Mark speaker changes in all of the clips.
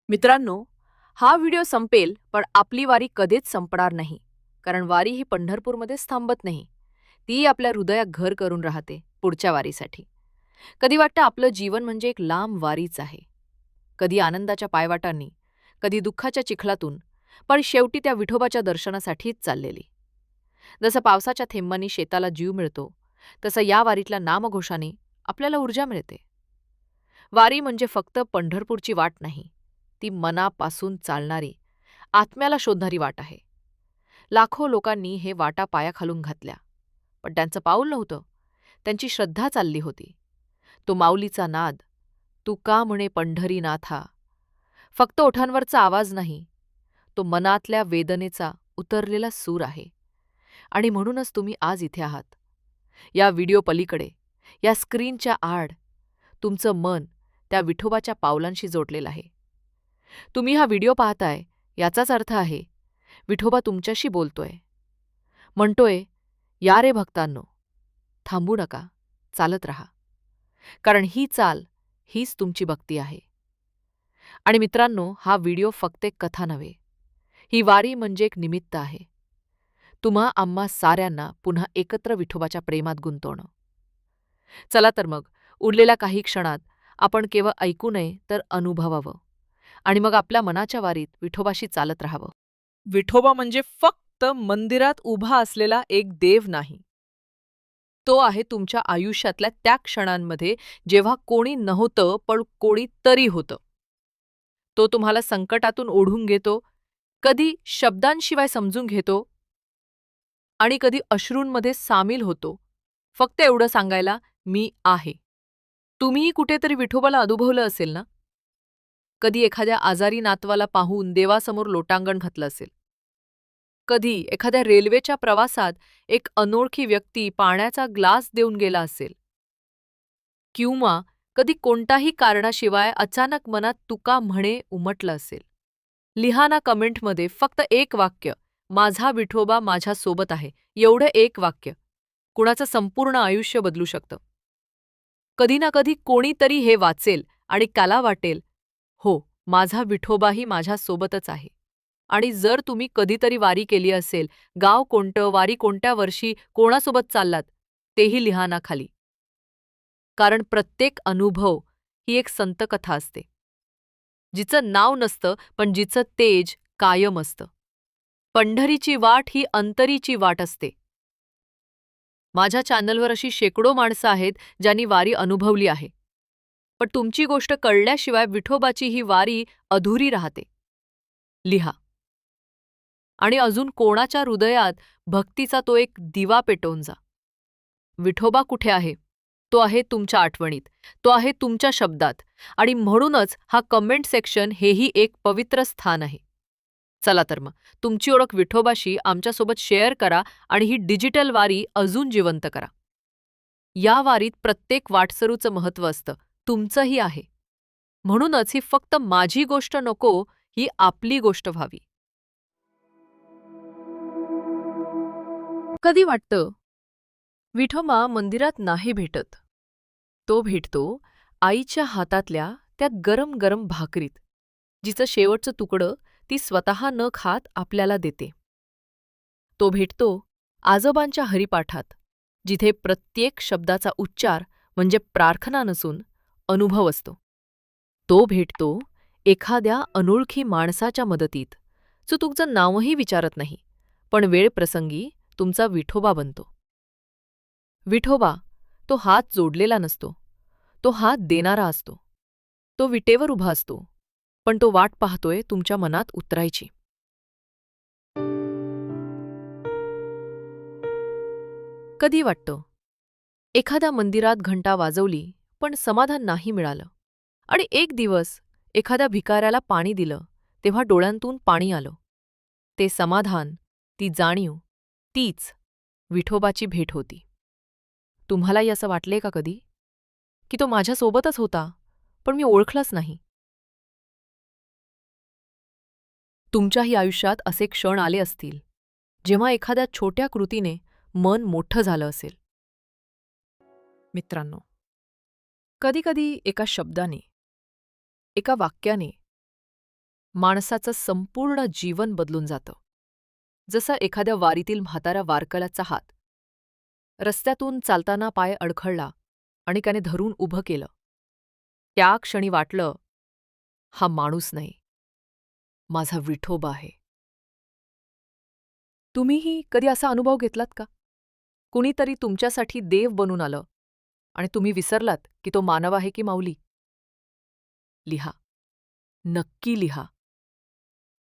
Speaker 1: मित्रांनो, हा व्हिडिओ संपेल पण आपली वारी कधीच संपणार नाही. कारण वारी ही पंढरपूरमध्येच थांबत नाही. ती आपल्या हृदयात घर करून राहते पुढच्या वारीसाठी. कधी वाटतं आपलं जीवन म्हणजे एक लांब वारीच आहे. कधी आनंदाच्या पायवाटांनी, कधी दुःखाच्या चिखलातून, पण शेवटी त्या विठोबाच्या दर्शनासाठीच चाललेली. जसं पावसाच्या थेंबांनी शेताला जीव मिळतो, तसं या वारीतल्या नामघोषाने आपल्याला ऊर्जा मिळते. वारी म्हणजे फक्त पंढरपूरची वाट नाही, ती मनापासून चालणारी, आत्म्याला शोधणारी वाट आहे. लाखो लोकांनी हे वाटा पायाखालून घातल्या, पण त्यांचं पाऊल नव्हतं, त्यांची श्रद्धा चालली होती. तो माऊलीचा नाद, तू का म्हणे पंढरीनाथा, फक्त ओठांवरचा आवाज नाही, तो मनातल्या वेदनेचा उतरलेला सूर आहे. आणि म्हणूनच तुम्ही आज इथे आहात. या व्हिडिओ पलीकडे, या स्क्रीनच्या आड, तुमचं मन त्या विठोबाच्या पावलांशी जोडलेलं आहे. तुम्ही हा व्हिडिओ पाहताय याचाच अर्थ आहे विठोबा तुमच्याशी बोलतोय. म्हणतोय, या रे भक्तांनो, थांबू नका, चालत राहा. कारण ही चाल, हीच तुमची भक्ती आहे. आणि मित्रांनो, हा व्हिडिओ फक्त एक कथा नव्हे. ही वारी म्हणजे एक निमित्त आहे. तुम्हा आम्हा साऱ्यांना पुन्हा एकत्र विठोबाच्या प्रेमात गुंतवणं. चला तर मग, उरलेल्या काही क्षणात आपण केवळ ऐकू नये तर अनुभवावं. आणि मग आपल्या मनाच्या वारीत विठोबाशी चालत राहावं.
Speaker 2: विठोबा म्हणजे फक्त मंदिरात उभा असलेला एक देव नाही. तो आहे तुमच्या आयुष्यातल्या त्या क्षणांमध्ये जेव्हा कोणी नव्हतं पण कोणी तरी होतं. तो तुम्हाला संकटातून ओढून घेतो, कधी शब्दांशिवाय समजून घेतो आणि कधी अश्रूंमध्ये सामील होतो, फक्त एवढं सांगायला, मी आहे. तुम्हीही कुठेतरी विठोबाला अनुभवलं असेल ना? कधी एखाद्या आजारी नातवाला पाहून देवासमोर लोटांगण घातलं असेल. कधी एखाद्या रेल्वेच्या प्रवासात एक अनोळखी व्यक्ती पाण्याचा ग्लास देऊन गेला असेल. किंवा कधी कोणताही कारणाशिवाय अचानक मनात तुका म्हणे उमटलं असेल. लिहा ना कमेंटमध्ये फक्त एक वाक्य, माझा विठोबा माझ्यासोबत आहे, एवढं एक वाक्य कुणाचं संपूर्ण आयुष्य बदलू शकतं. कधी ना कधी कोणीतरी हे वाचेल आणि त्याला वाटेल, हो, माझा विठोबाही माझ्यासोबतच आहे. आणि जर तुम्ही कधीतरी वारी केली असेल, गाव कोणतं, वारी कोणत्या वर्षी, कोणासोबत चाललात, तेही लिहा ना खाली. कारण प्रत्येक अनुभव ही एक संतकथा असते. जिचं नाव नसतं, पण जिचं तेज कायम असतं. पंढरीची वाट ही अंतरीची वाट असते. माझ्या चॅनलवर अशी शेकडो माणसं आहेत ज्यांनी वारी अनुभवली आहे. पण तुमची गोष्ट कळल्याशिवाय विठोबाची ही वारी अधुरी राहते. लिहा. आणि अजून कोणाच्या हृदयात भक्तीचा तो एक दिवा पेटवून जा. विठोबा कुठे आहे? तो आहे तुमच्या आठवणीत, तो आहे तुमच्या शब्दात. आणि म्हणूनच हा कमेंट सेक्शन हेही एक पवित्र स्थान आहे. चला तर मग, तुमची ओळख विठोबाशी आमच्यासोबत शेअर करा आणि ही डिजिटल वारी अजून जिवंत करा. या वारीत प्रत्येक वाटसरूचं महत्त्व असतं, तुमचंही आहे. म्हणूनच ही फक्त माझी गोष्ट नको, ही आपली गोष्ट व्हावी. कधी वाटतं, विठोबा मंदिरात नाही भेटत. तो भेटतो आईच्या हातातल्या त्या गरम गरम भाकरीत, जिचं शेवटचं तुकडं ती स्वतः न खात आपल्याला देते. तो भेटतो आजोबांच्या हरिपाठात, जिथे प्रत्येक शब्दाचा उच्चार म्हणजे प्रार्थना नसून अनुभव असतो. तो भेटतो एखाद्या अनोळखी माणसाच्या मदतीत, जो तुमचं नावही विचारत नाही, पण वेळप्रसंगी तुमचा विठोबा बनतो. विठोबा, तो हात जोडलेला नसतो, तो हात देणारा असतो. तो विटेवर उभा असतो, पण तो वाट पाहतोय तुमच्या मनात उतरायची. कधी वाटतं, एखाद्या मंदिरात घंटा वाजवली पण समाधान नाही मिळालं. आणि एक दिवस एखाद्या भिकाऱ्याला पाणी दिलं तेव्हा डोळ्यांतून पाणी आलं. ते समाधान, ती जाणीव, तीच विठोबाची भेट होती. तुम्हालाही असं वाटले का कधी, की तो माझ्यासोबतच होता पण मी ओळखलंच नाही? तुमच्याही आयुष्यात असे क्षण आले असतील, जेव्हा एखाद्या छोट्या कृतीने मन मोठं झालं असेल. मित्रांनो, कधीकधी एका शब्दाने, एका वाक्याने
Speaker 1: माणसाचं संपूर्ण जीवन बदलून जातं. जसं एखाद्या वारीतील म्हाताऱ्या वारकऱ्याचा हात. रस्त्यातून चालताना पाय अडखळला आणि त्याने धरून उभं केलं. त्या क्षणी वाटलं, हा माणूस नाही, माझा विठोबा आहे. तुम्हीही कधी असा अनुभव घेतलात का? कुणीतरी तुमच्यासाठी देव बनून आलं आणि तुम्ही विसरलात की तो मानव आहे की माऊली? लिहा. नक्की लिहा.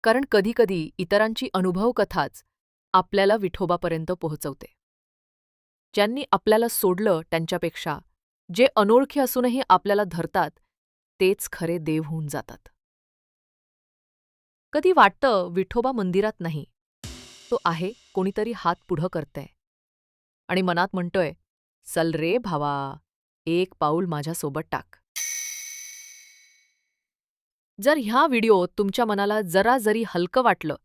Speaker 1: कारण कधीकधी इतरांची अनुभवकथाच आपल्याला विठोबापर्यंत पोहोचवते. ज्यांनी आपल्याला सोडलं त्यांच्यापेक्षा जे अनोळखी असूनही आपल्याला धरतात तेच खरे देव होऊन जातात. कधी वाटतं विठोबा मंदिरात नाही, तो आहे कोणीतरी हात पुढं करतंय आणि मनात म्हणतोय, चल रे भावा, एक पाऊल माझ्यासोबत टाक. जर ह्या व्हिडिओत तुमच्या मनाला जरा जरी हलकं वाटलं,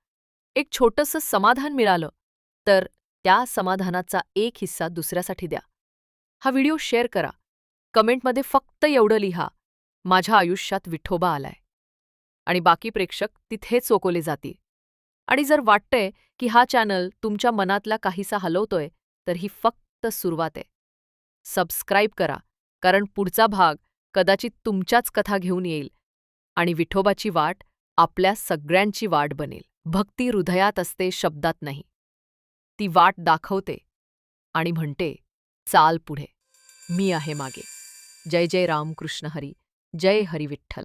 Speaker 1: एक छोटंसं समाधान मिळालं, तर त्या समाधानाचा एक हिस्सा दुसऱ्यासाठी द्या. हा व्हिडिओ शेअर करा. कमेंटमध्ये फक्त एवढं लिहा, माझ्या आयुष्यात विठोबा आलाय. आणि बाकी प्रेक्षक तिथेच चोकवले जातील. आणि जर वाटतंय की हा चॅनल तुमच्या मनातला काहीसा हलवतोय, तर ही फक्त सुरुवात आहे. सबस्क्राईब करा, कारण पुढचा भाग कदाचित तुमच्याच कथा घेऊन येईल आणि विठोबाची वाट आपल्या सगळ्यांची वाट बनेल. भक्ती हृदयात असते, शब्दात नाही. ती वाट दाखवते आणि म्हणते, चाल पुढे, मी आहे मागे. जय जय राम कृष्ण हरी, जय हरी विठ्ठल.